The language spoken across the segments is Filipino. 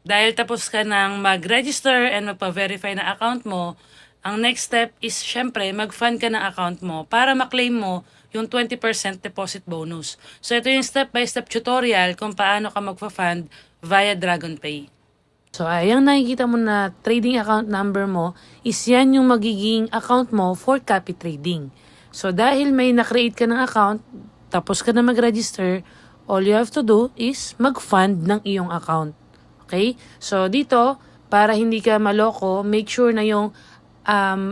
Dahil tapos ka ng mag-register and magpa-verify na account mo, ang next step is syempre mag-fund ka ng account mo para maklaim mo yung 20% deposit bonus. So ito yung step-by-step tutorial kung paano ka magpa-fund via DragonPay. So yung nakikita mo na trading account number mo is yan yung magiging account mo for copy trading. So dahil may na-create ka ng account, tapos ka na mag-register, all you have to do is mag-fund ng iyong account. Okay? So, dito, para hindi ka maloko, make sure na yung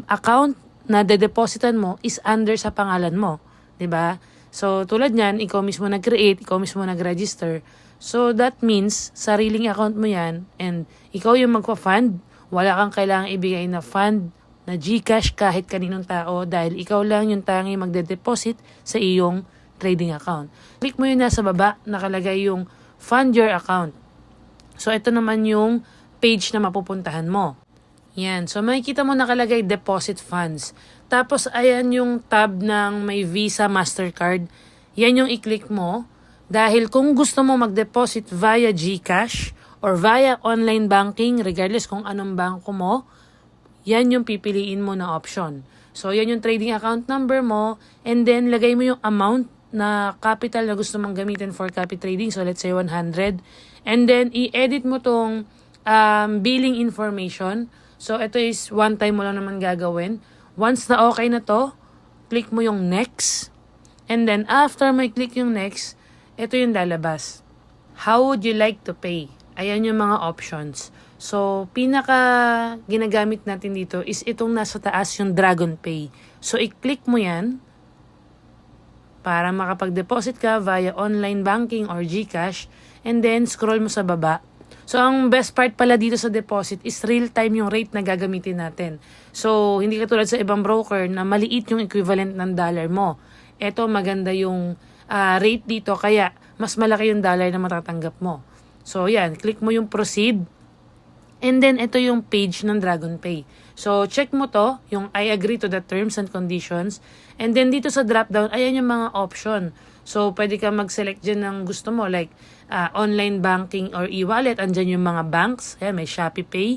account na dedepositan mo is under sa pangalan mo. 'Di ba? So, tulad niyan, ikaw mismo nag-create, ikaw mismo nag-register. So, that means, sariling account mo yan, and ikaw yung magpa-fund. Wala kang kailangang ibigay na fund, na GCash kahit kaninong tao, dahil ikaw lang yung tanging magde-deposit sa iyong trading account. Click mo yun nasa baba, nakalagay yung fund your account. So, ito naman yung page na mapupuntahan mo. Yan. So, makikita mo nakalagay deposit funds. Tapos, ayan yung tab ng may Visa, Mastercard. Yan yung i-click mo. Dahil kung gusto mo mag-deposit via GCash or via online banking, regardless kung anong bangko mo, yan yung pipiliin mo na option. So, yan yung trading account number mo. And then, lagay mo yung amount na capital na gusto mong gamitin for copy trading. So, let's say 100. And then, i-edit mo tong billing information. So, ito is one time mo lang naman gagawin. Once na okay na to, click mo yung next. And then, after mo i-click yung next, ito yung lalabas. How would you like to pay? Ayan yung mga options. So, pinaka ginagamit natin dito is itong nasa taas yung DragonPay. So, i-click mo yan para makapag-deposit ka via online banking or GCash. And then, scroll mo sa baba. So, ang best part pala dito sa deposit is real-time yung rate na gagamitin natin. So, hindi katulad sa ibang broker na maliit yung equivalent ng dollar mo. Ito, maganda yung rate dito, kaya mas malaki yung dollar na matatanggap mo. So, yan. Click mo yung proceed. And then, ito yung page ng DragonPay. So, check mo to, yung I agree to the terms and conditions. And then, dito sa drop-down, ayan yung mga option. So, pwede ka mag-select dyan ng gusto mo, like online banking or e-wallet. Andyan yung mga banks. Ayan, may Shopee Pay.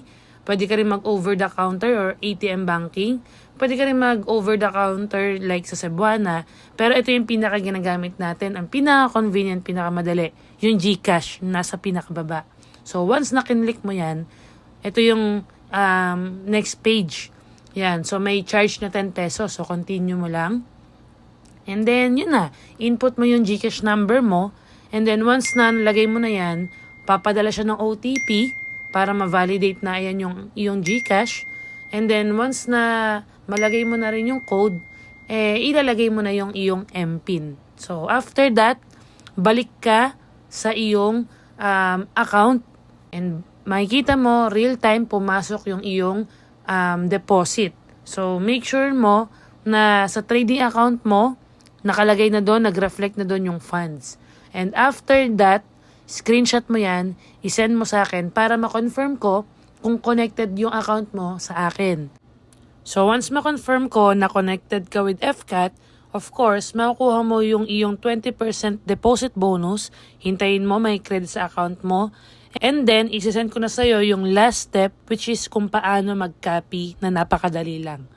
Pwede ka rin mag-over-the-counter or ATM banking. Pwede ka rin mag-over-the-counter like sa Cebuana. Pero ito yung pinaka-ginagamit natin. Ang pinaka-convenient, pinaka-madali. Yung GCash, nasa pinakababa. So, once na-click mo yan, ito yung next page. Yan. So, may charge na 10 pesos. So, continue mo lang. And then, yun na. Input mo yung GCash number mo. And then, once na nalagay mo na yan, papadala siya ng OTP para ma-validate na yan yung iyong GCash. And then, once na malagay mo na rin yung code, ilalagay mo na yung iyong MPIN. So, after that, balik ka sa iyong account. And makikita mo, real-time pumasok yung iyong deposit. So, make sure mo na sa trading account mo, nakalagay na doon, nag-reflect na doon yung funds. And after that, screenshot mo yan, isend mo sa akin para ma-confirm ko kung connected yung account mo sa akin. So, once ma-confirm ko na connected ka with FCAT, of course, makukuha mo yung iyong 20% deposit bonus, hintayin mo may credit sa account mo, and then, isisend ko na sa'yo yung last step, which is kung paano mag-copy na napakadali lang.